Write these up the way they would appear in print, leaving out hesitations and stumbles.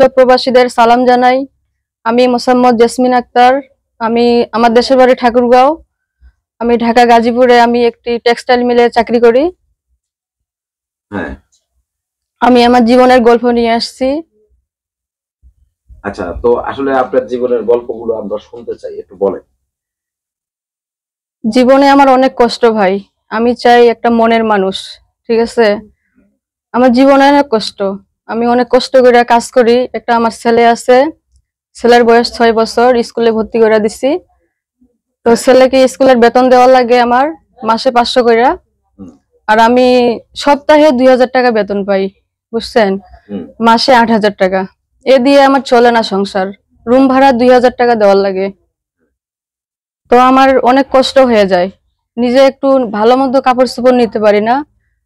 সব প্রবাসীদের সালাম জানাই। আমি মোসাম্মদ জেসমিন আক্তার। আমি আমার দেশের বাড়ি ঠাকুরগাঁও। আমি ঢাকা গাজীপুরে আমি একটি টেক্সটাইল মিলে চাকরি করি। হ্যাঁ, আমি আমার জীবনের গল্প নিয়ে আসছি। আচ্ছা, তো আসলে আপনার জীবনের গল্পগুলো আমরা শুনতে চাই, একটু বলেন। জীবনে আমার অনেক কষ্ট ভাই। আমি চাই একটা মনের মানুষ, ঠিক আছে? আমার জীবনে অনেক কষ্ট। আমি অনেক কষ্ট করে কাজ করি। একটা আমার ছেলে আছে, ছেলের বয়স 6 বছর, স্কুলে ভর্তি করে দিছি। তো ছেলেকে স্কুলের বেতন দেওয়া লাগে আমার মাসে 500 করে। আর আমি সপ্তাহে 2000 টাকা বেতন পাই, বুঝছেন? মাসে 8000 টাকা। এ দিয়ে আমার চলে না সংসার। রুম ভাড়া 2000 টাকা দেওয়ার লাগে। তো আমার অনেক কষ্ট হয়ে যায়। নিজে একটু ভালো মতো কাপড় চোপড় নিতে পারি না।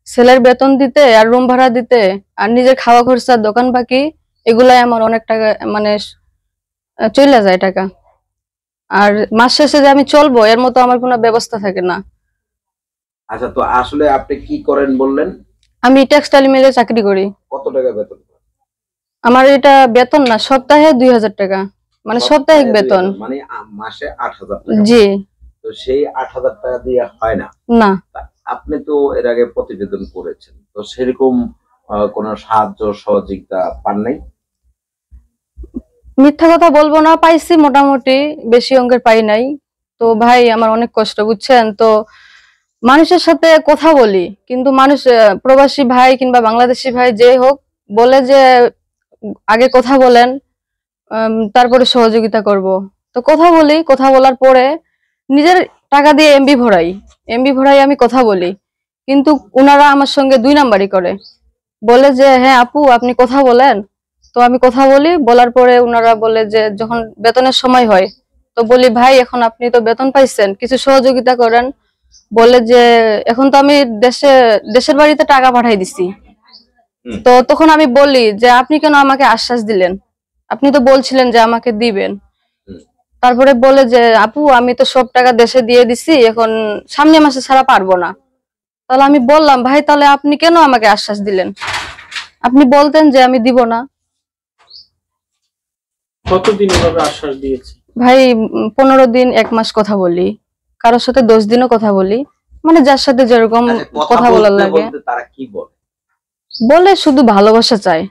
ছেলের বেতন দিতে আর রুম ভাড়া দিতে আর নিজের খাওয়া খরচা, দোকান বাকি, এগুলাই আমার অনেক টাকা মানে চলে যায় টাকা। আর মাস শেষে যে আমি চলবো এর মতো আমার কোনো ব্যবস্থা থাকে না। আচ্ছা, তো আসলে আপনি কি করেন বললেন? আমি টেক্সটাইল মিলে চাকরি করি। কত টাকা বেতন? আমার এটা বেতন না, সপ্তাহে 2000 টাকা, মানে সাপ্তাহিক বেতন। মানে মাসে 8000 টাকা? জি। তো সেই 8000 টাকা দিয়ে হয় না? না। আপনি তো এর আগে প্রতিবেদন করেছেন, তো সেরকম কোনো সাহায্য সহযোগিতা পান নাই? মিথ্যা কথা বলবো না, পাইছি মোটামুটি, বেশি অঙ্কের পাই নাই। তো ভাই আমার অনেক কষ্ট, বুঝছেন তো। মানুষের সাথে কথা বলি, কিন্তু মানুষ, প্রবাসী ভাই কিংবা বাংলাদেশি ভাই যে হোক, বলে যে আগে কথা বলেন, তারপরে সহযোগিতা করব। তো কথা বলি, কথা বলার পরে নিজের টাকা দিয়ে এমবি ভরাই আমি কথা বলি। কিন্তু উনারা আমার সঙ্গে 2 নাম্বারই করে, বলে যে হ্যাঁ আপু আপনি কথা বলেন। তো আমি কথা বলি, বলার পরে উনারা বলে যে যখন বেতনের সময় হয়, তো বলি ভাই এখন আপনি তো বেতন পাইছেন, কিছু সহযোগিতা করেন। বলে যে এখন তো আমি দেশের বাড়িতে টাকা পাঠাই দিছি। তো তখন আমি বলি যে আপনি কেন আমাকে আশ্বাস দিলেন? আপনি তো বলছিলেন যে আমাকে দিবেন। তারপরে বলে যে আপু আমি তো সব টাকা দেশে দিয়ে দিছি, এখন সামনের মাসে ছাড়া পারবো না। তাহলে আমি বললাম ভাই তাহলে আপনি কেন আমাকে আশ্বাস দিলেন? আপনি বলতেন যে আমি দিব না। কতদিন এভাবে আশ্বাস দিয়েছে? ভাই 15 দিন, 1 মাস কথা বলি, কারোর সাথে 10 দিনও কথা বলি, মানে যার সাথে যেরকম কথা বলার লাগে। তারা কি বলে? বলে শুধু ভালোবাসা চায়।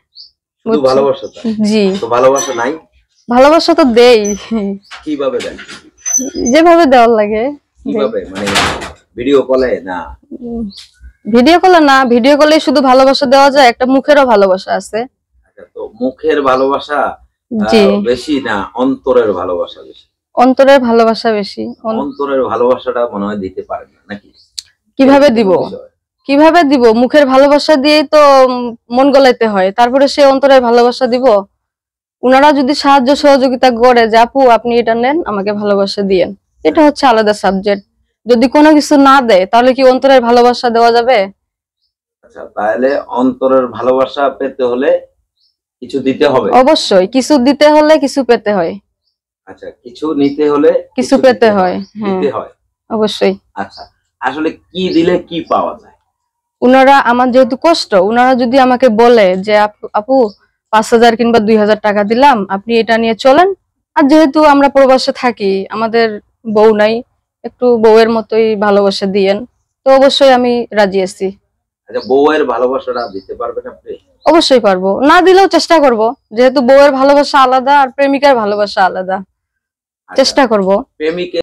শুধু ভালোবাসা চায়? জি। তো ভালোবাসা নাই? ভালোবাসা তো দেই। কিভাবে দেন? যেভাবে দেওয়ার লাগে। কিভাবে, মানে ভিডিও কলে? না ভিডিও কলে না, ভিডিও কলে শুধু ভালোবাসা দেওয়া যায়, একটা মুখেরও ভালোবাসা আছে। আচ্ছা, তো মুখের ভালোবাসা বেশি না অন্তরের ভালোবাসা বেশি? অন্তরের ভালোবাসা বেশি। অন্তরের ভালোবাসাটা মনে হয় দিতে পারেন না, নাকি? কিভাবে দিব? মুখের ভালোবাসা দিয়েই তো মন গলাইতে হয়, তারপরে সে অন্তরের ভালোবাসা দিব। উনারা যদি সাহায্য সহযোগিতা করে যে আপু আপনি এটা নেন, আমাকে ভালোবাসা দিয়েন, এটা হচ্ছে আলাদা সাবজেক্ট। যদি কোনো কিছু না দেয় তাহলে কি অন্তরের ভালোবাসা দেওয়া যাবে? আচ্ছা, তাহলে অন্তরের ভালোবাসা পেতে হলে কিছু দিতে হবে? অবশ্যই, কিছু দিতে হলে কিছু পেতে হয়। আচ্ছা, কিছু নিতে হলে কিছু পেতে হয়। দিতে হয় অবশ্যই। আচ্ছা, আসলে কি দিলে কি পাওয়া যায়? উনারা, আমার যেহেতু কষ্ট, উনারা যদি আমাকে বলে যে আপু 5000 কিংবা 2000 টাকা দিলাম, আপনি এটা নিয়ে চলেন। আর যেহেতু আমরা প্রবাসে থাকি, আমাদের বউ নাই, একটু বউয়ের মতোই ভালোবাসা দিয়েন, তো অবশ্যই আমি রাজি আছি। আচ্ছা, বউয়ের ভালোবাসাটা দিতে পারবেন আপনি? অবশ্যই পারবো, না দিলেও চেষ্টা করব, যেহেতু বউয়ের ভালোবাসা আলাদা আর প্রেমিকার ভালোবাসা আলাদা। চেষ্টা করব। প্রেমিকের